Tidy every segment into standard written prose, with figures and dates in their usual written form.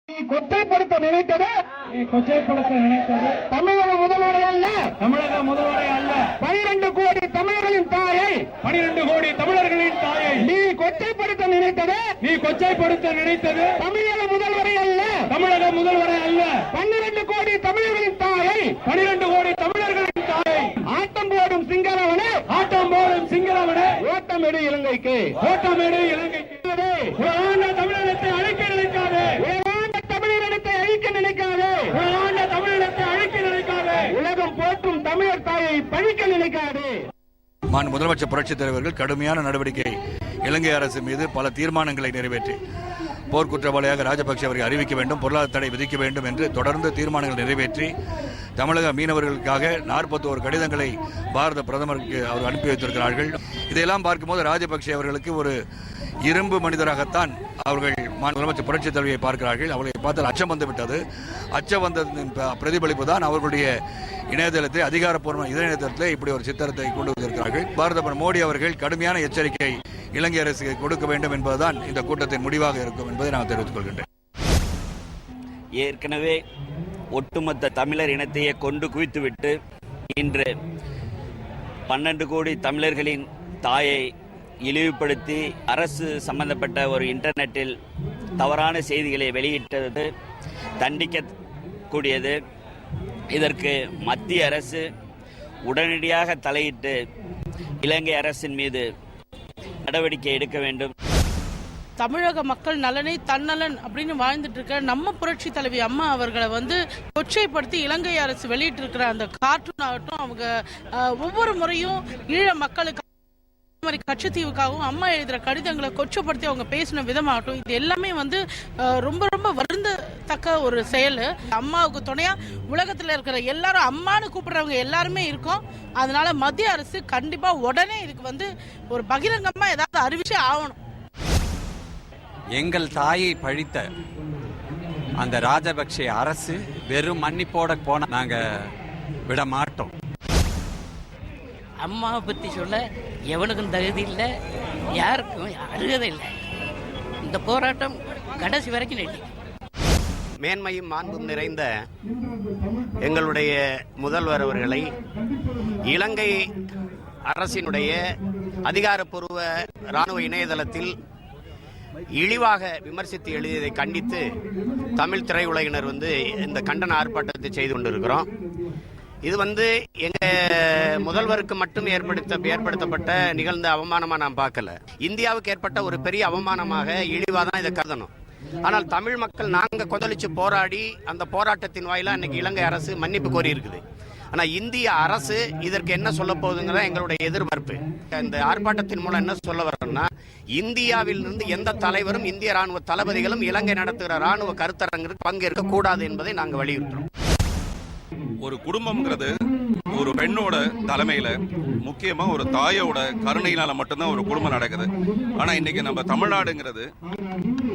கொச்சைப்படுத்த நினைத்தது தமிழக முதல்வரை அல்ல, 12 கோடி தமிழர்களின் தாயை, நீ கொச்சைப்படுத்த நினைத்தது தமிழக முதல்வரை அல்ல, 12 கோடி தமிழர்களின் தாயை, ஆட்டம் போடும் சிங்களவனே, ஓட்டமிடு இலங்கைக்கு, தமிழகத்தை அழைக்க நினைக்காதே, உலகம் போற்றும் தமிழர் தாயை பழிக்க நினைக்காதே. முதலமைச்சர் புரட்சித் தலைவர்கள் கடுமையான நடவடிக்கை இலங்கை அரசு மீது பல தீர்மானங்களை நிறைவேற்றி போர்க்குற்றவாளியாக ராஜபக்சே அவரை அறிவிக்க வேண்டும், பொருளாதார தடை விதிக்க வேண்டும் என்று தொடர்ந்து தீர்மானங்கள் நிறைவேற்றி தமிழக மீனவர்களுக்காக 41 கடிதங்களை பாரத பிரதமருக்கு அவர் அனுப்பி வைத்திருக்கிறார்கள். இதையெல்லாம் பார்க்கும்போது ராஜபக்சே அவர்களுக்கு ஒரு இரும்பு மனிதராகத்தான் அவர்கள் முதலமைச்சர் புரட்சித் தலைவியை பார்க்கிறார்கள். அவர்களை பார்த்தால் அச்சம் வந்துவிட்டது. அச்சம் வந்ததின் பிரதிபலிப்பு தான் அவர்களுடைய இணையதளத்தை, அதிகாரப்பூர்வ இணையதளத்தில் இப்படி ஒரு சித்திரத்தை கொண்டு வந்திருக்கிறார்கள். பாரத பிரதமர் மோடி அவர்கள் கடுமையான எச்சரிக்கை இலங்கை அரசுக்கு கொடுக்க வேண்டும் என்பதுதான் இந்த கூட்டத்தின் முடிவாக இருக்கும் என்பதை நான் தெரிவித்துக் கொள்கின்றேன். ஏற்கனவே ஒட்டுமொத்த தமிழர் இனத்தையே கொண்டு குவித்துவிட்டு இன்று 12 கோடி தமிழர்களின் தாயை இழிவுபடுத்தி அரசு சம்பந்தப்பட்ட ஒரு இன்டர்நெட்டில் தவறான செய்திகளை வெளியிட்டது தண்டிக்கக்கூடியது. இதற்கு மத்திய அரசு உடனடியாக தலையிட்டு இலங்கை அரசின் மீது நடவடிக்கை எடுக்க வேண்டும். தமிழக மக்கள் நலனை தன்னலன் அப்படின்னு வாழ்ந்துட்டு இருக்க நம்ம புரட்சி தலைவி அம்மா அவர்களை கொச்சைப்படுத்தி இலங்கை அரசு வெளியிட்டு இருக்கிற அந்த கார்ட்டூன் ஆகட்டும், அவங்க ஒவ்வொரு முறையும் ஈழ மக்களுக்கு கட்சித்தீவுக்காகவும் அம்மா எழுதுற கடிதங்களை கொச்சப்படுத்தி அவங்க பேசின விதமாகட்டும், இது எல்லாமே ரொம்ப ரொம்ப வருந்தத்தக்க ஒரு செயல். அம்மாவுக்கு துணையா உலகத்தில் இருக்கிற எல்லாரும் அம்மானு கூப்பிடுறவங்க எல்லாருமே இருக்கும். அதனால மத்திய அரசு கண்டிப்பா உடனே இதுக்கு ஒரு பகிரங்கமா ஏதாவது அறிவிச்சே ஆகணும். எங்கள் தாயை பழித்த அந்த ராஜபக்சே அரசு வெறும் மன்னிப்போட போன நாங்க விட மாட்டோம். அம்மாவை பற்றி சொல்ல எவனுக்கும் தகுதி இல்லை, யாருக்கும் அருகதை இல்லை. இந்த போராட்டம் கடைசி வரைக்கும் நீடிக்கும். மேன்மையும் மாண்பும் நிறைந்த எங்களுடைய முதல்வர் அவர்களை இலங்கை அரசினுடைய அதிகாரப்பூர்வ இராணுவ இணையதளத்தில் இழிவாக விமர்சித்து எழுதியதை கண்டித்து தமிழ் திரையுலகினர் இந்த கண்டன ஆர்ப்பாட்டத்தை செய்து கொண்டிருக்கிறோம். இது எங்க முதல்வருக்கு மட்டும் ஏற்படுத்தப்பட்ட நிகழ்ந்த அவமானமா நான் பார்க்கல. இந்தியாவுக்கு ஏற்பட்ட ஒரு பெரிய அவமானமாக இழிவாக தான் இதை கருதணும். ஆனால் தமிழ் மக்கள் நாங்க கொந்தளிச்சு போராடி அந்த போராட்டத்தின் வாயிலா இன்னைக்கு இலங்கை அரசு மன்னிப்பு கோரி இருக்குது. ஆனா இந்திய அரசு இதற்கு என்ன சொல்ல போகுதுங்கிற எங்களுடைய எதிர்பார்ப்பு. இந்த ஆர்ப்பாட்டத்தின் மூலம் என்ன சொல்ல வர்றோம்னா, இந்தியாவில் இருந்து எந்த தலைவரும் இந்திய ராணுவ தளபதிகளும் இலங்கை நடத்துகிற ராணுவ கருத்தரங்கிற்கு பங்கேற்க கூடாது என்பதை நாங்கள் வலியுறுத்துறோம். ஒரு குடும்பம்ங்கிறது ஒரு பெண்ணோட தலைமையில, முக்கியமா ஒரு தாயோட கருணையினால மட்டும்தான் ஒரு குடும்பம் நடக்குது. ஆனா இன்னைக்கு நம்ம தமிழ்நாடுங்கிறது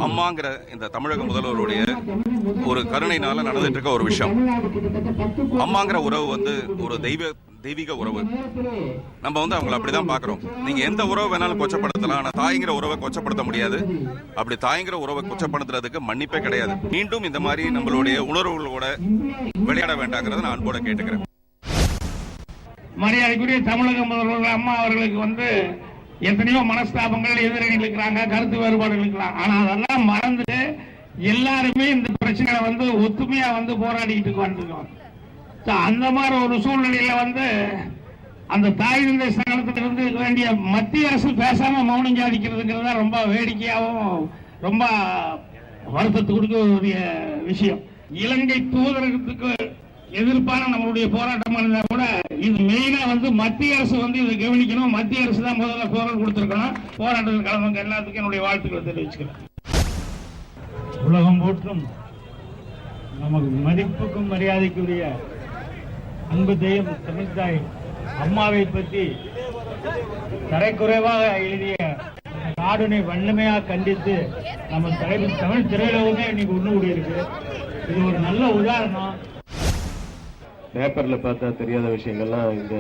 அம்மாங்கிற இந்த தமிழக முதல்வருடைய ஒரு கருணையினால நடந்துட்டு இருக்க ஒரு விஷயம். அம்மாங்கிற உறவு ஒரு தெய்வீக உறவு. நம்ம அவங்களை அப்படிதான் பாக்குறோம். நீங்க எந்த உறவு வேணாலும் கொச்சப்படுத்தலாம், ஆனா தாய்ங்கிற உறவை கொச்சப்படுத்த முடியாது. அப்படி தாய்ங்கிற உறவை கொச்சப்படுத்துறதுக்கு மன்னிப்பே கிடையாது. மீண்டும் இந்த மாதிரி நம்மளுடைய உணர்வுகளோட விளையாட வேண்டாங்கிறத நான் அன்போட கேட்டுக்கிறேன். மரியாதைக்குரிய தமிழக முதல்வர் அம்மா அவர்களுக்கு எத்தனையோ மனஸ்தாபங்கள், எதிரணிகள் இருக்கிறாங்க, கருத்து வேறுபாடுகள் இருக்கலாம். ஆனா அதெல்லாம் மறந்து எல்லாருமே இந்த பிரச்சனைகளை ஒத்துமையா போராடிக்கிட்டு வந்துருக்கோம். அந்த மாதிரி ஒரு சூழ்நிலையில அந்த தாய் தந்தை ஸ்தானத்திலிருந்து வேண்டிய மத்திய அரசு பேசாம மௌனம் சாதிக்கிறதுங்கிறதா ரொம்ப வேடிக்கையாகவும் ரொம்ப வருத்தத்துக்கு கொடுக்கக்கூடிய விஷயம். இலங்கை தூதரகத்துக்கு எதிர்ப்பான நம்மளுடைய போராட்டமா இருந்தா கூட இது மெயினா மத்திய அரசு இதை கவனிக்கணும். மத்திய அரசு தான் முதல்ல குரல் கொடுத்திருக்கணும். போராட்டத்தில் கலந்தவங்க எல்லாத்துக்கும் என்னுடைய வாழ்த்துக்களை தெரிவிச்சுக்கிறேன். உலகம் போற்றும் நமக்கு மதிப்புக்கும் மரியாதைக்குரிய அன்பு தெய்வம் தமிழ்தாய் அம்மாவை பற்றி தரைக்குறைவாக எழுதிய நாடுனை வன்மையாக கண்டித்து நம்ம தமிழ் திரையுலகமே இன்னைக்கு ஒண்ணு கூடி இருக்கு. இது ஒரு நல்ல உதாரணம். பேப்பர்ல பார்த்தா தெரியாத விஷயங்கள்லாம் இந்த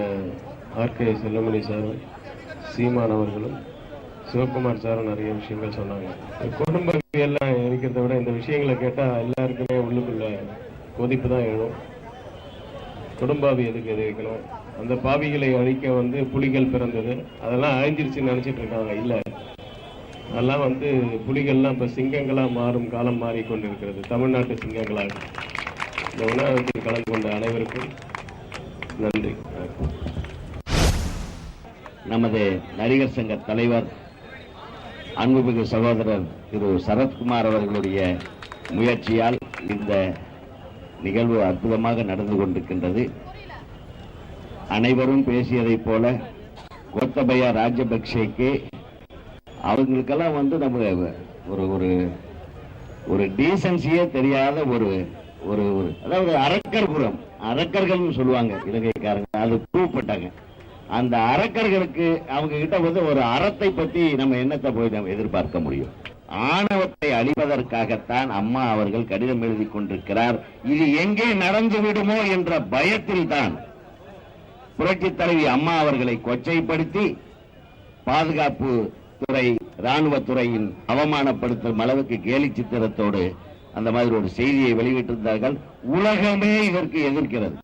ஆர்கே செல்லமணி சாரும் சீமான் அவர்களும் சிவகுமார் சாரும் நிறைய விஷயங்கள் சொன்னாங்க. குடும்பவியெல்லாம் இருக்கிறத விட இந்த விஷயங்களை கேட்டால் எல்லாருக்குமே உள்ளுக்குள்ள கொதிப்பு தான் எழும். குடும்பாவி எதுக்கு எதிர்க்கணும்? அந்த பாவிகளை அழிக்க புலிகள் பிறந்தது, அதெல்லாம் அழிஞ்சிருச்சுன்னு நினைச்சிட்டு இருக்காங்க. இல்லை, அதெல்லாம் புலிகள்லாம் இப்போ சிங்கங்களாக மாறும் காலம் மாறிக்கொண்டிருக்கிறது. தமிழ்நாட்டு சிங்கங்களாக. இந்த உணவகத்தில் கலந்து கொண்ட அனைவருக்கும் நன்றி. நமது நடிகர் சங்க தலைவர் அன்புமிகு சகோதரர் திரு சரத்குமார் அவர்களுடைய முயற்சியால் இந்த நிகழ்வு அற்புதமாக நடந்து கொண்டிருக்கின்றது. அனைவரும் பேசியதைப் போல கோத்தபய ராஜபக்சேக்கு அவங்களுக்கெல்லாம் நம்ம ஒரு ஒரு ஒரு டீசன்சியே தெரியாத ஒரு ஒரு அதாவது அரக்கர்புரம், அரக்கர்கள் சொல்லுவாங்க இலங்கைக்காரங்க, அது ப்ரூவ் பண்ணாங்க. அந்த அரக்கர்களுக்கு அவங்க கிட்ட ஒரு அறத்தை பத்தி நம்ம என்னத்தை போய் நம்ம எதிர்பார்க்க முடியும்? ஆணவத்தை அழிப்பதற்காகத்தான் அம்மா அவர்கள் கடிதம் எழுதி கொண்டிருக்கிறார். இது எங்கே நடந்து விடுமோ என்ற பயத்தில் தான் புரட்சி தலைவி அம்மா அவர்களை கொச்சைப்படுத்தி பாதுகாப்பு துறை, ராணுவத்துறையின் அவமானப்படுத்தும் அளவுக்கு கேலி சித்திரத்தோடு அந்த மாதிரி ஒரு செய்தியை வெளியிட்டிருந்தார்கள். உலகமே இதற்கு எதிர்க்கிறது.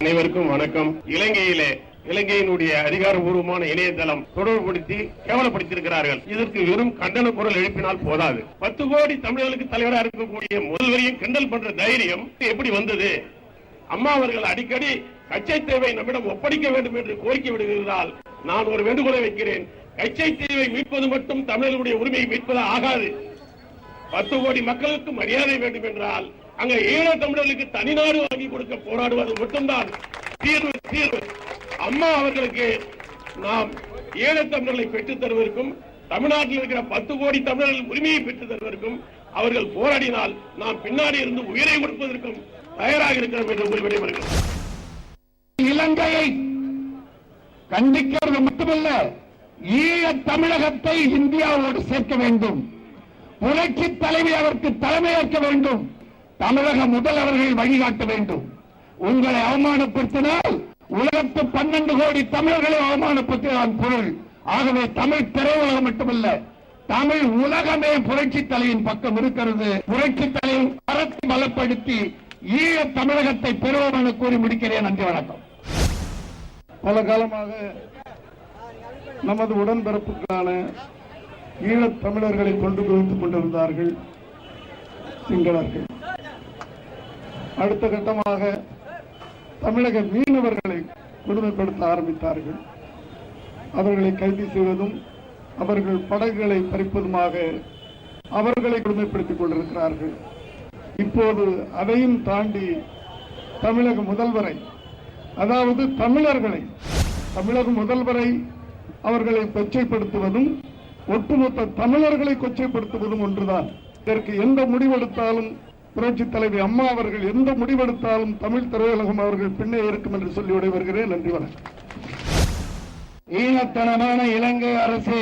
அனைவருக்கும் வணக்கம். இலங்கையினுடைய அதிகாரபூர்வமான இணையதளம் தொடர்புபடுத்தி கேவலப்படுத்தியிருக்கிறார்கள். இதற்கு வெறும் கண்டன குரல் எழுப்பினால் போதாது. 10 கோடி தமிழர்களுக்கு தலைவராக இருக்கக்கூடிய முதல்வரையும் கிண்டல் பண்ற தைரியம் எப்படி வந்தது? அம்மா அவர்கள் அடிக்கடி கச்சை தீவை நம்மிடம் ஒப்படைக்க வேண்டும் என்று கோரிக்கை விடுகிறால் நான் ஒரு வேண்டுகோளை வைக்கிறேன். கச்சை தீவை மீட்பது மட்டும் தமிழர்களுடைய உரிமையை மீட்பது ஆகாது. 10 கோடி மக்களுக்கு மரியாதை வேண்டும் என்றால் அங்க ஈழ தமிழர்களுக்கு தனிநாடு வாங்கி கொடுக்க போராடுவது மட்டும்தான் தீர்வு. அம்மா அவர்களுக்கு நாம் ஈழ தமிழர்களை பெற்றுத் தருவதற்கும் தமிழ்நாட்டில் இருக்கிற 10 கோடி தமிழர்கள் உரிமையை பெற்றுத் தருவதற்கும் அவர்கள் போராடினால் நாம் பின்னாடி இருந்து உயிரை கொடுப்பதற்கும் தயாராக இருக்கிறோம் என்று விடைபெறுகிறோம். இலங்கையை கண்டிக்கிறது மட்டுமல்ல, ஈழ தமிழகத்தை இந்தியாவோடு சேர்க்க வேண்டும். புரட்சி தலைவி அவருக்கு தலைமையேற்க வேண்டும். தமிழக முதல்வர்கள் வழிகாட்ட வேண்டும். உங்களை அவமானப்படுத்தினால் உலகத்து 12 கோடி தமிழர்களை அவமானப்படுத்தினான் பொருள். ஆகவே தமிழ் திரையுலகம் மட்டுமல்ல, தமிழ் உலகமே புரட்சி தலையின் பக்கம் இருக்கிறது. புரட்சி தலையின் கரத்தை பலப்படுத்தி ஈழ தமிழகத்தை பெறுவோம் என கூறி முடிக்கிறேன். நன்றி, வணக்கம். பல காலமாக நமது உடன்பிறப்புக்கான ஈழத் தமிழர்களை கொண்டு குவித்துக் கொண்டிருந்தார்கள் சிங்களர்கள். அடுத்த கட்டமாக தமிழக மீனவர்களை கொடுமைப்படுத்த ஆரம்பித்தார்கள். அவர்களை கைது செய்வதும் அவர்கள் படகுகளை பறிப்பதுமாக அவர்களை கொடுமைப்படுத்திக் கொண்டிருக்கிறார்கள். இப்போது அதையும் தாண்டி தமிழக முதல்வரை, அதாவது தமிழக முதல்வரை அவர்களை கொச்சைப்படுத்துவதும் ஒட்டுமொத்த தமிழர்களை கொச்சைப்படுத்துவதும் ஒன்றுதான். இதற்கு எந்த முடிவெடுத்தாலும் புரட்சி தலைவி அம்மா அவர்கள் எந்த முடிவெடுத்தாலும் தமிழ் திரையுலகம் அவர்கள் பின்னே இருக்கும் என்று சொல்லி விடைபெறுகிறேன். நன்றி, வணக்கம். ஈனத்தனமான இலங்கை அரசு,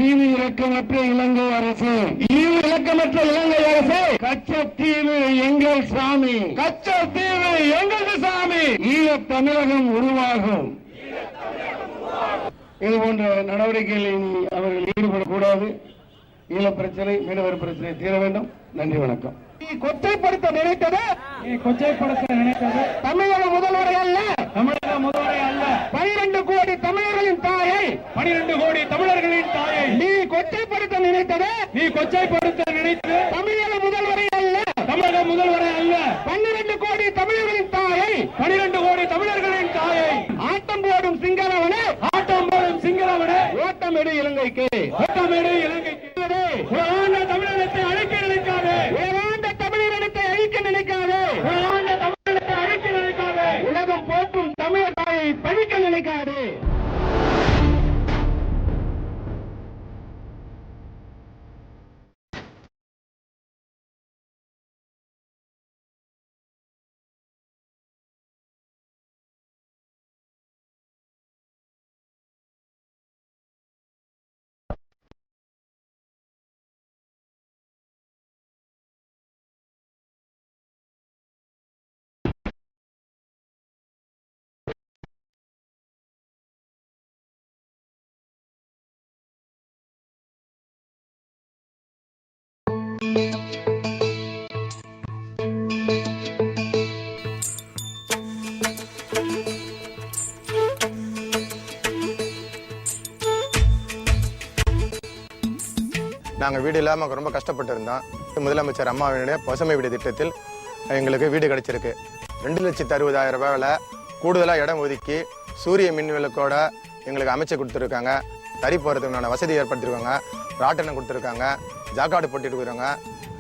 ஈவு இரக்கமற்ற இலங்கை அரசு, ஈவு இரக்கமற்ற இலங்கை அரசு, கச்சத்தீவு எங்கள் சாமி, கச்சத்தீவு எங்கள் சாமி, ஈழத் தமிழகம் உருவாகும். இது போன்ற நடவடிக்கைகளில் அவர்கள் ஈடுபடக்கூடாது. ஈழ பிரச்சனை, மீனவர் பிரச்சனை தீர வேண்டும். நன்றி, வணக்கம். கொச்சைப்படுத்த நினைத்தது தமிழக முதல்வரை அல்ல, 12 கோடி தமிழர்களின் தாயை, 12 கோடி தமிழர்களின் தாயை நீ கொச்சைப்படுத்த நினைத்தது தமிழக முதல்வரை அல்ல, 12 கோடி தமிழர்களின் தாயை, 12 கோடி தமிழர்களின் தாயை ஆட்டம் போடும் சிங்களவனே, ஓட்டமிடு இலங்கைக்கு, தமிழகத்தை அழைக்க நினைக்காதே, தமிழகத்தை அழிக்க நினைக்காதே, உலகம் போற்றும் தமிழ் தாயை பழிக்க நினைக்காதே. நாங்கள் வீடு இல்லாமல் ரொம்ப கஷ்டப்பட்டு இருந்தோம். முதலமைச்சர் அம்மாவினுடைய பசுமை வீடு திட்டத்தில் எங்களுக்கு வீடு கிடைச்சிருக்கு. 2,60,000 ரூபாயில் கூடுதலாக இடம் ஒதுக்கி சூரிய மின் விளக்கோட எங்களுக்கு அமைச்சு கொடுத்துருக்காங்க. தறி போகிறதுக்கான வசதி ஏற்படுத்திருக்காங்க. ராட்டனம் கொடுத்துருக்காங்க. ஜாக்காடு போட்டுட்டு இருக்கிறாங்க.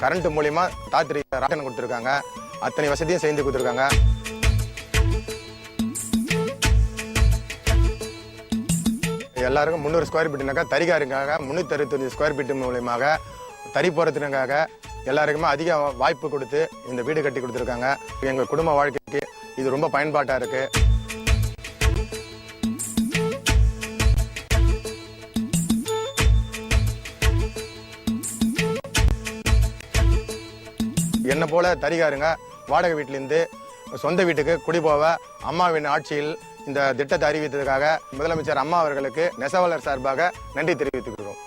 கரண்ட் மூலிமா ராத்திரி ராட்டனம் கொடுத்துருக்காங்க. அத்தனை வசதியும் செய்து கொடுத்துருக்காங்க. எல்லாருக்கும் 300 ஸ்கொயர் ஃபீட்டுனாக்கா தறிகாருக்காக 365 ஸ்கொயர் ஃபீட்டு மூலியமாக தறி போகிறதுக்காக எல்லாருக்குமே அதிக வாய்ப்பு கொடுத்து இந்த வீடு கட்டி கொடுத்துருக்காங்க. எங்கள் குடும்ப வாழ்க்கைக்கு இது ரொம்ப பயன்பாட்டாக இருக்கு. என்ன போல தறிகாருங்க வாடகை வீட்டிலேருந்து சொந்த வீட்டுக்கு குடி போக அம்மாவின் ஆட்சியில் இந்த திட்டத்தை அறிவித்ததுக்காக முதலமைச்சர் அம்மா அவர்களுக்கு நெசவாளர் சார்பாக நன்றி தெரிவித்துக்கிறோம்.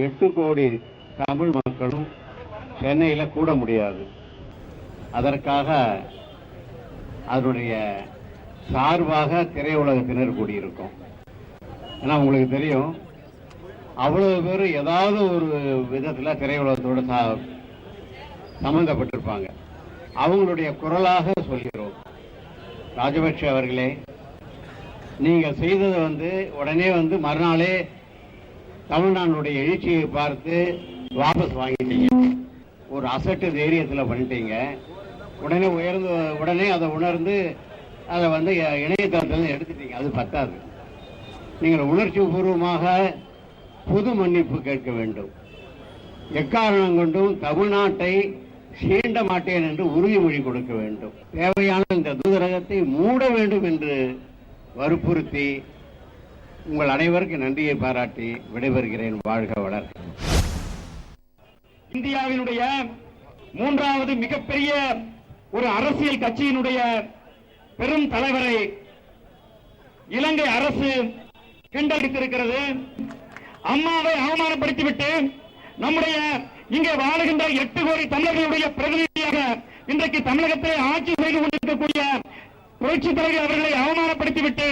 எட்டு கோடி தமிழ் மக்களும் சென்னையில் கூட முடியாது. அதற்காக அதனுடைய சார்பாக திரையுலகத்தினர் கூடியிருக்கும். ஏன்னா உங்களுக்கு தெரியும், அவ்வளவு பேர் ஏதாவது ஒரு விதத்தில் திரையுலகத்தோடு சம்பந்தப்பட்டிருப்பாங்க. அவங்களுடைய குரலாக சொல்கிறோம், ராஜபக்ஷ அவர்களே, நீங்கள் செய்தது உடனே மறுநாளே தமிழ்நாடுடைய எழுச்சியை பார்த்து வாபஸ் வாங்கிட்டீங்க. ஒரு அசட்டு தைரியத்தில் பண்ணிட்டீங்க. உடனே அதை உணர்ந்து அதை இணையதளத்தில் எடுத்துட்டீங்க. அது பத்தாது. நீங்கள் உணர்ச்சி பூர்வமாக பொது மன்னிப்பு கேட்க வேண்டும். எக்காரணம் கொண்டும் தமிழ்நாட்டை சீண்ட மாட்டேன் என்று உறுதிமொழி கொடுக்க வேண்டும். தேவையான இந்த தூதரகத்தை மூட வேண்டும் என்று வற்புறுத்தி உங்கள் அனைவருக்கு நன்றியை பாராட்டி விடைபெறுகிறேன். வாழ்க வளர். இந்தியாவினுடைய 3வது மிகப்பெரிய ஒரு அரசியல் கட்சியினுடைய பெரும் தலைவரை இலங்கை அரசு கிண்டடித்திருக்கிறது. அம்மாவை அவமானப்படுத்திவிட்டு நம்முடைய இங்கே வாழுகின்ற 8 கோடி தமிழர்களுடைய பிரதிநிதியாக இன்றைக்கு தமிழகத்தை ஆட்சி செய்து கொண்டிருக்கக்கூடிய புரட்சித் தலைவர் அவர்களை அவமானப்படுத்திவிட்டு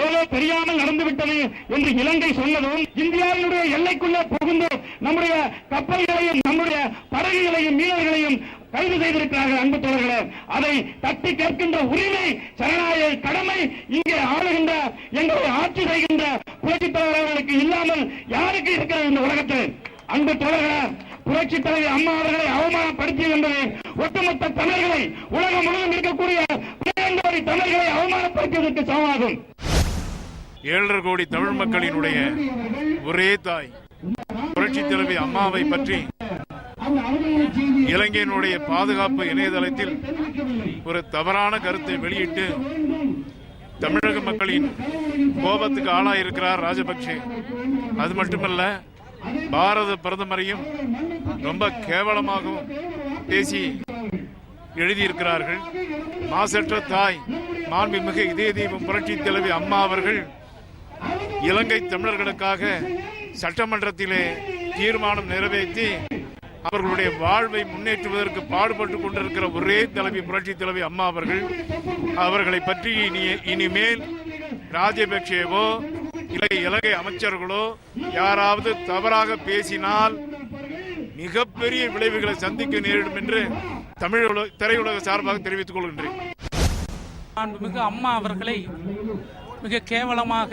ஏதோ தெரியாமல் நடந்துவிட்டது என்று இலங்கை சொன்னதும், இந்தியாவினுடைய எல்லைக்குள்ளே புகுந்து நம்முடைய கப்பல்களையும் நம்முடைய படகுகளையும் மீனவர்களையும் கைது செய்திருக்கிறார்கள். அன்பு தோழர்களே, அதை தட்டி கேட்கின்ற உரிமை, ஜனநாயக கடமை இங்கே ஆளுகின்ற எங்களுடைய ஆட்சி செய்கின்ற புரட்சித் தலைவர் அவர்களுக்கு இல்லாமல் யாருக்கு இருக்கிறது இந்த உலகத்தில்? அன்பு தோழர்களே, புரட்சித் தலைவர் அம்மா அவர்களை அவமானப்படுத்தியது என்பது ஒட்டுமொத்த தமிழர்களை, உலகம் முழுவதும் இருக்கக்கூடிய 12 கோடி தமிழர்களை அவமானப்படுத்தியதற்கு சமமாகும். 7.5 கோடி தமிழ் மக்களினுடைய ஒரே தாய் புரட்சித் தலைவி அம்மாவை பற்றி இலங்கையினுடைய பாதுகாப்பு இணையதளத்தில் ஒரு தவறான கருத்தை வெளியிட்டு தமிழக மக்களின் கோபத்துக்கு ஆளாயிருக்கிறார் ராஜபக்சே. அது மட்டுமல்ல, பாரத பிரதமரையும் ரொம்ப கேவலமாகவும் பேசி எழுதியிருக்கிறார்கள். மாசற்ற தாய் மாண்புமிகு இதய தெய்வம் புரட்சி தலைவி அம்மா அவர்கள் இலங்கை தமிழர்களுக்காக சட்டமன்றத்திலே தீர்மானம் நிறைவேற்றி அவர்களுடைய வாழ்வை முன்னேற்றுவதற்கு பாடுபட்டு கொண்டிருக்கிற ஒரே தலைவி புரட்சி தலைவி அம்மா அவர்கள். அவர்களை பற்றி இனிமேல் ராஜபக்சேவோ இல்லை இலங்கை அமைச்சர்களோ யாராவது தவறாக பேசினால் மிகப்பெரிய விளைவுகளை சந்திக்க நேரிடும் என்று திரையுலக சார்பாக தெரிவித்துக் கொள்கின்றேன். மாண்புமிகு அம்மா அவர்களை மிக கேவலமாக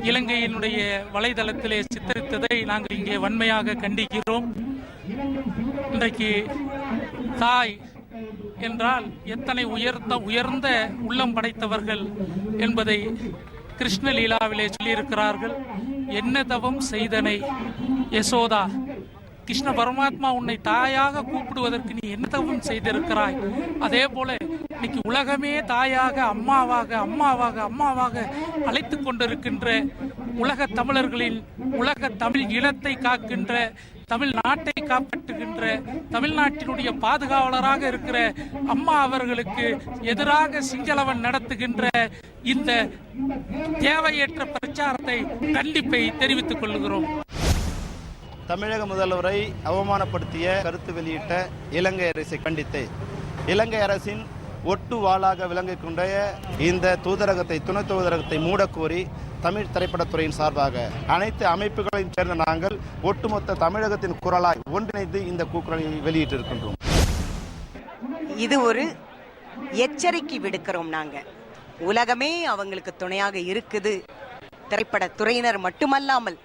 இலங்கையினுடைய வலைதளத்திலே சித்தரித்ததை நாங்கள் இங்கே வன்மையாக கண்டிக்கிறோம். இன்றைக்கு தாய் என்றால் எத்தனை உயர்ந்த உள்ளம் படைத்தவர்கள் என்பதை கிருஷ்ணலீலாவிலே சொல்லியிருக்கிறார்கள். என்ன தவம் செய்தனை யசோதா, கிருஷ்ண பரமாத்மா உன்னை தாயாக கூப்பிடுவதற்கு நீ என்ன தவம் செய்திருக்கிறாய்? அதே போல இன்னைக்கு உலகமே தாயாக அம்மாவாக அம்மாவாக அம்மாவாக அழைத்து கொண்டிருக்கின்ற உலக தமிழர்களின் உலக தமிழ் இனத்தை காக்கின்ற, தமிழ்நாட்டை காப்பாற்றுகின்ற, தமிழ்நாட்டினுடைய பாதுகாவலராக இருக்கிற அம்மா அவர்களுக்கு எதிராக சிங்களவன் நடத்துகின்ற இந்த தேவையற்ற பிரச்சாரத்தை கண்டிப்பை தெரிவித்துக் கொள்கிறோம். தமிழக முதல்வரை அவமானப்படுத்திய கருத்து வெளியிட்ட இலங்கை அரசை கண்டித்து இலங்கை அரசின் ஒட்டு வாளாக விளங்கிக் கொண்ட இந்த தூதரகத்தை, துணை தூதரகத்தை மூடக்கோரி தமிழ் திரைப்படத்துறையின் சார்பாக அனைத்து அமைப்புகளையும் சேர்ந்த நாங்கள் ஒட்டுமொத்த தமிழகத்தின் குரலாய் ஒன்றிணைந்து இந்த கூக்குரலை வெளியிட்டிருக்கின்றோம். இது ஒரு எச்சரிக்கை விடுக்கிறோம். நாங்க உலகமே அவங்களுக்கு துணையாக இருக்குது. திரைப்படத்துறையினர் மட்டுமல்லாமல்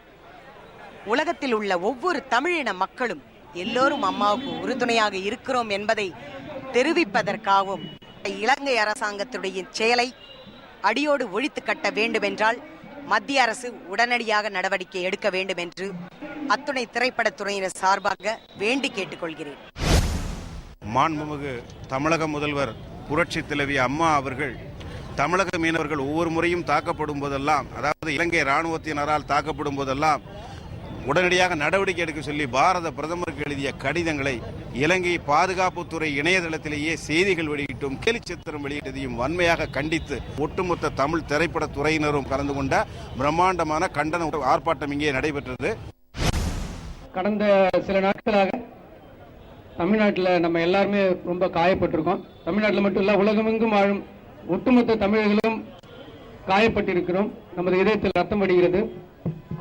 உலகத்தில் உள்ள ஒவ்வொரு தமிழின மக்களும் எல்லோரும் அம்மாவுக்கு உறுதுணையாக இருக்கிறோம் என்பதை தெரிவிப்பதற்காகவும் இலங்கை அரசாங்கத்துடைய செயலை அடியோடு ஒழித்து கட்ட வேண்டுமென்றால் மத்திய அரசு உடனடியாக நடவடிக்கை எடுக்க வேண்டும் என்று அத்துணை திரைப்படத்துறையினர் சார்பாக வேண்டி கேட்டுக்கொள்கிறேன். மாண்புமிகு தமிழக முதல்வர் புரட்சி தலைவி அம்மா அவர்கள் தமிழக மீனவர்கள் ஒவ்வொரு முறையும் தாக்கப்படும் போதெல்லாம், அதாவது இலங்கை இராணுவத்தினரால் தாக்கப்படும் போதெல்லாம் உடனடியாக நடவடிக்கை எடுக்க சொல்லி பாரத பிரதமருக்கு எழுதிய கடிதங்களை இலங்கை பாதுகாப்புத்துறை இணையதளத்திலேயே செய்திகள் வெளியிட்டும் கேலி சித்திரம் வெளியிட்டதையும் வன்மையாக கண்டித்து ஒட்டுமொத்த தமிழ் திரைப்பட துறையினரும் கலந்து கொண்ட பிரம்மாண்டமான கண்டன ஆர்ப்பாட்டம் இங்கே நடைபெற்றது. கடந்த சில நாட்களாக தமிழ்நாட்டில் நம்ம எல்லாருமே ரொம்ப காயப்பட்டிருக்கோம். தமிழ்நாட்டில் மட்டும் இல்லை, உலகமெங்கும் வாழும் ஒட்டுமொத்த தமிழர்களும் காயப்பட்டிருக்கிறோம். நமது இதயத்தில் ரத்தம் வடிகிறது.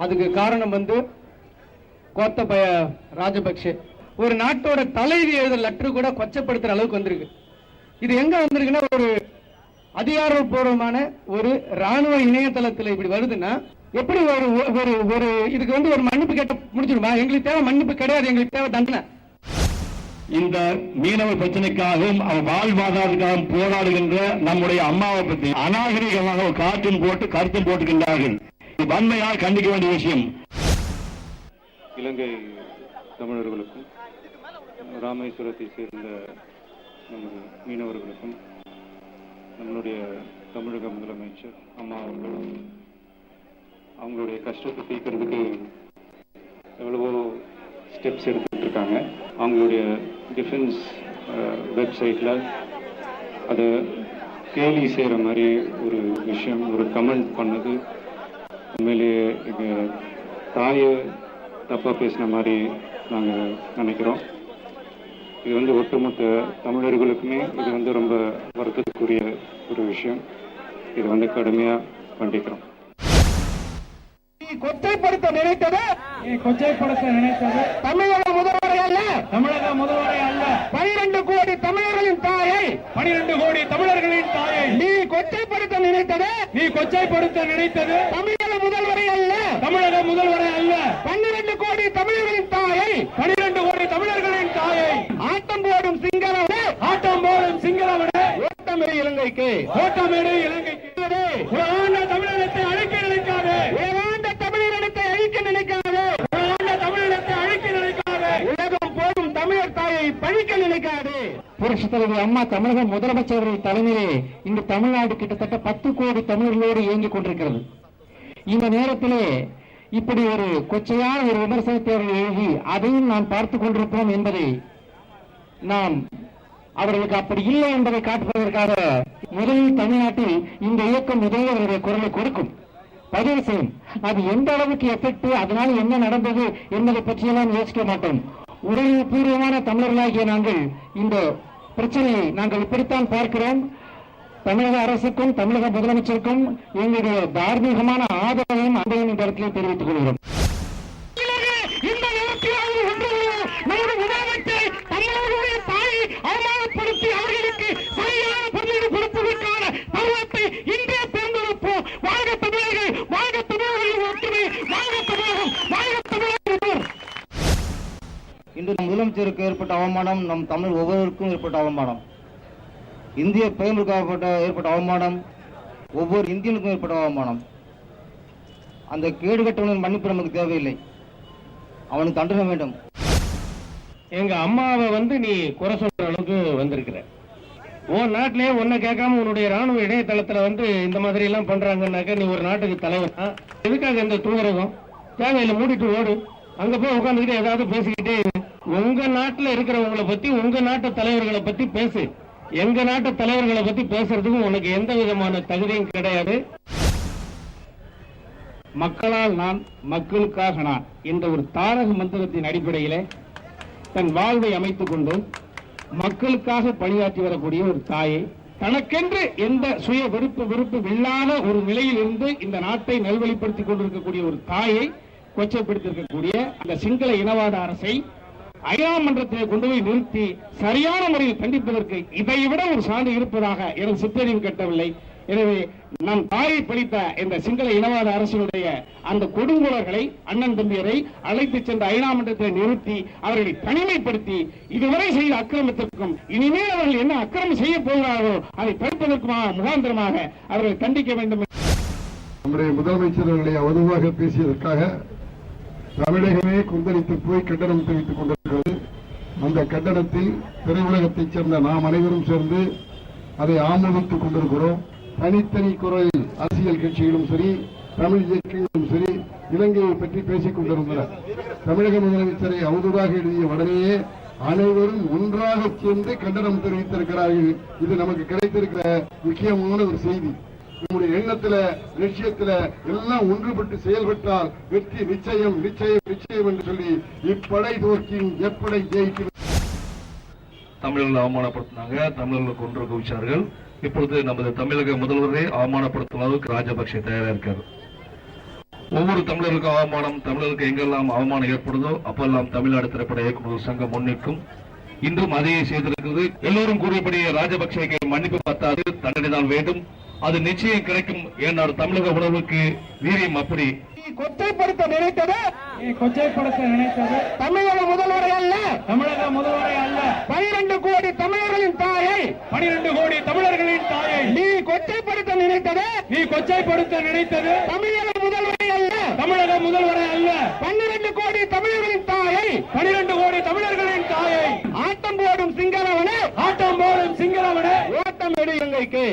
அதுக்கு காரணம் கோத்தபய ராஜபக்ஷே ஒரு நாட்டோட தலைவி எழுத லெட்டர் கூட கொச்சப்படுத்துற அளவுக்கு வந்திருக்கு. இது எங்க வந்திருக்குன்னா, ஒரு அதிகாரப்பூர்வமான ஒரு ராணுவ இணையதளத்தில் இப்படி வருதுன்னா எப்படி ஒரு இதுக்கு ஒரு மன்னிப்பு கேட்ட முடிச்சிருமா? எங்களுக்கு தேவை மன்னிப்பு கிடையாது, எங்களுக்கு தேவை தண்டனை. இந்த மீனவ பிரச்சனைக்காகவும் அவர் வாழ்வாதாரத்துக்காகவும் போராடுகின்ற நம்முடைய அம்மாவை பற்றி அநாகரிகமாக காற்றும் போட்டு கருத்தும் போட்டுகின்றார்கள். வன்மையாக கண்டிக்க வேண்டிய விஷயம். இலங்கை தமிழர்களுக்கும் ராமேஸ்வரத்தை சேர்ந்த நமது மீனவர்களுக்கும் நம்மளுடைய தமிழக முதலமைச்சர் அம்மா அவர்களும் அவங்களுடைய கஷ்டத்தை தீர்க்கிறதுக்கு எவ்வளவோ ஸ்டெப்ஸ் எடுத்துட்டு இருக்காங்க. அவங்களுடைய டிஃபென்ஸ் வெப்சைட்டில் அதை கேலி செய்கிற மாதிரி ஒரு விஷயம், ஒரு கமெண்ட் பண்ணது உண்மையிலேயே எங்கள் தாயை தப்பாக பேசின மாதிரி நாங்கள் நினைக்கிறோம். இது ஒட்டுமொத்த தமிழர்களுக்குமே இது ரொம்ப வருத்தத்துக்குரிய ஒரு விஷயம். இது கடுமையாக கண்டிக்கிறோம். கொச்சைப்படுத்த நினைத்தது தமிழக முதல்வரை அல்ல, 12 கோடி தமிழர்களின் தாயை, நீ கொச்சைப்படுத்த நினைத்தது தமிழக முதல்வரை அல்ல, 12 கோடி தமிழர்களின் தாயை, ஆட்டம் போடும் சிங்களவனே, ஓட்டமிடு இலங்கைக்கு, தமிழகத்தை அழிக்க நினைக்காதே, உலகம் போடும் தமிழர் தாயை பழிக்க நினைக்காதே. புரட்சித் தலைவர் அம்மா தமிழக முதலமைச்சர்கள் தலைமையிலே இந்த தமிழ்நாடு கிட்டத்தட்ட 10 கோடி தமிழர்களோடு இயங்கிக் கொண்டிருக்கிறது. இந்த நேரத்திலே இப்படி ஒரு கொச்சையான ஒரு விமர்சனத்தை எழுதி அதையும் நாம் பார்த்துக் கொண்டிருப்போம் என்பதை நாம் அவர்களுக்கு அப்படி இல்லை என்பதை காட்டுவதற்காக முதலில் தமிழ்நாட்டில் இந்த இயக்கம் முதலில் அவருடைய குரலை கொடுக்கும், பதிவு செய்யும். அது எந்த அளவுக்கு எஃபெக்ட், அதனால என்ன நடந்தது என்பதை பற்றியெல்லாம் யோசிக்க மாட்டோம். உடல் பூர்வமான தமிழர்களாகிய நாங்கள் இந்த பிரச்சனையை நாங்கள் இப்படித்தான் பார்க்கிறோம். தமிழக அரசுக்கும் தமிழக முதலமைச்சருக்கும் எங்களுடைய தார்மீகமான ஆதரவையும் அன்பையும் இந்த இடத்திலே தெரிவித்துக் கொள்கிறோம். அவமானப்படுத்தி அவர்களுக்கு சரியான பதிலீடு கொடுப்பதற்கான பருவத்தை இன்றே தேர்ந்தெடுப்போம். வாழ்க தமிழர்கள், வாழ்க தமிழர்களின் ஒற்றுமை, வாழ்க தமிழகம், வாழ்க தமிழர்கள். இன்று நம் முதலமைச்சருக்கு ஏற்பட்ட அவமானம் நம் தமிழ் ஒவ்வொருவருக்கும் ஏற்பட்ட அவமானம். இந்திய பிரதமருக்கு ஏற்பட்ட அவமானம் ஒவ்வொரு இந்தியனுக்கும் ஏற்பட்ட அவமானம். அந்த கேடு கட்டவனின் மன்னிப்பு நமக்கு தேவையில்லை. அவனுக்கு தண்டனை வேண்டும். எங்க அம்மாவை வந்து நீ குறை சொல்ற அளவுக்கு வந்திருக்கிற. உன் நாட்டிலே உன்னை கேட்காம உன்னுடைய ராணுவ இணையதளத்துல வந்து இந்த மாதிரி எல்லாம் பண்றாங்கன்னாக்க நீ ஒரு நாட்டுக்கு தலைவனா? எதுக்காக இந்த தூதரகம்? தேவையில்லை, மூடிட்டு ஓடு. அங்க போய் உட்காந்துக்கிட்டு ஏதாவது பேசிக்கிட்டே இரு. உங்க நாட்டுல இருக்கிறவங்களை பத்தி, உங்க நாட்டு தலைவர்களை பத்தி பேசு. எங்க நாட்டு தலைவர்களை பத்தி பேசுறதுக்கு உனக்கு எந்த விதமான தகுதியும் கிடையாது. மக்களால் நான், மக்களுக்காக நான் என்ற ஒரு தாரக மந்திரத்தின் அடிப்படையிலே தன் வாழ்வை அமைத்துக் கொண்டு மக்களுக்காக பணியாற்றி வரக்கூடிய ஒரு தாயை, தனக்கென்று எந்த சுய விருப்பு இல்லாத ஒரு நிலையில் இருந்து இந்த நாட்டை நல்வழிப்படுத்திக் கொண்டிருக்கக்கூடிய ஒரு தாயை கொச்சைப்படுத்தியிருக்கக்கூடிய அந்த சிங்கள இனவாத அரசை ஐநா மன்றத்தை கொண்டு போய் நிறுத்தி சரியான முறையில் கண்டிப்பதற்கு இதைவிட ஒரு சான்று இருப்பதாக எனது சிற்றறிவு கட்டவில்லை. எனவே நம் தாயை பழித்த இந்த சிங்கள இனவாத அரசினுடைய அந்த கொடுங்கோலர்களை, அண்ணன் தம்பியரை அழைத்து சென்ற ஐநா மன்றத்தை நிறுத்தி அவர்களை தனிமைப்படுத்தி இதுவரை செய்த அக்கிரமத்திற்கும் இனிமேல் அவர்கள் என்ன அக்கிரமம் செய்ய போகிறார்களோ அதை தடுப்பதற்குமாக முகாந்திரமாக அவர்களை தண்டிக்க வேண்டும். நம்முடைய முதலமைச்சர்களை அவதூறாக பேசியதற்காக தமிழகமே கொந்தளித்து போய் கண்டனம் தெரிவித்துக் கொண்டிருக்கிறது. அந்த கண்டனத்தில் திரையுலகத்தைச் சேர்ந்த நாம் அனைவரும் சேர்ந்து அதை ஆமோதித்துக் கொண்டிருக்கிறோம். தனித்தனி குரலில் அரசியல் கட்சிகளும் சரி, தமிழ் இயக்கங்களும் சரி இலங்கையை பற்றி பேசிக் கொண்டிருந்தனர். தமிழக முதலமைச்சரை அவதூறாக எழுதிய உடனேயே அனைவரும் ஒன்றாக சேர்ந்து கண்டனம் தெரிவித்திருக்கிறார்கள். இது நமக்கு கிடைத்திருக்கிற முக்கியமான ஒரு செய்தி. நம்முடைய எண்ணத்துல, லட்சியத்துல எல்லாம் ஒன்றுபட்டு செயல்பட்டால் வெற்றி நிச்சயம், நிச்சயம், நிச்சயம் என்று சொல்லி இப்படை தோற்கின் எப்படை ஜெயிக்கும். தமிழர்கள் அவமானப்படுத்தினாங்க, தமிழர்களுக்கு ஒன்று குவிச்சார்கள். இப்பொழுது நமது தமிழக முதல்வரை அவமானப்படுத்தும் அளவுக்கு ராஜபக்சே தயாரா இருக்காரு. ஒவ்வொரு தமிழருக்கும் அவமானம், தமிழருக்கு எங்கெல்லாம் அவமானம் ஏற்படுதோ அப்பெல்லாம் தமிழ்நாடு திரைப்பட இயக்குநர்கள் சங்கம் முன்னிற்கும். இன்றும் அதையே செய்திருக்கிறது. எல்லோரும் கூறியபடி ராஜபக்சேக்கு மன்னிப்பு பத்தாது, தண்டனை தான் வேண்டும். அது நிச்சயம் கிடைக்கும். ஏனால் தமிழக உணர்வுக்கு வீரியம் அப்படி. கொச்சைப்படுத்த நினைத்தது, தமிழக முதல்வரை அல்ல, தமிழக முதல்வரை அல்ல, 12 கோடி தமிழர்களின் தாயை, 12 கோடி தமிழர்களின் தாயை நீ கொச்சைப்படுத்த நினைத்தது, தமிழக முதல்வரை அல்ல, தமிழக முதல்வரை அல்ல, 12 கோடி தமிழர்களின் தாயை, 12 கோடி தமிழர்களின் தாயை ஆட்டம் போடும் சிங்களவனே, ஓட்டம் எடு இலங்கைக்கு,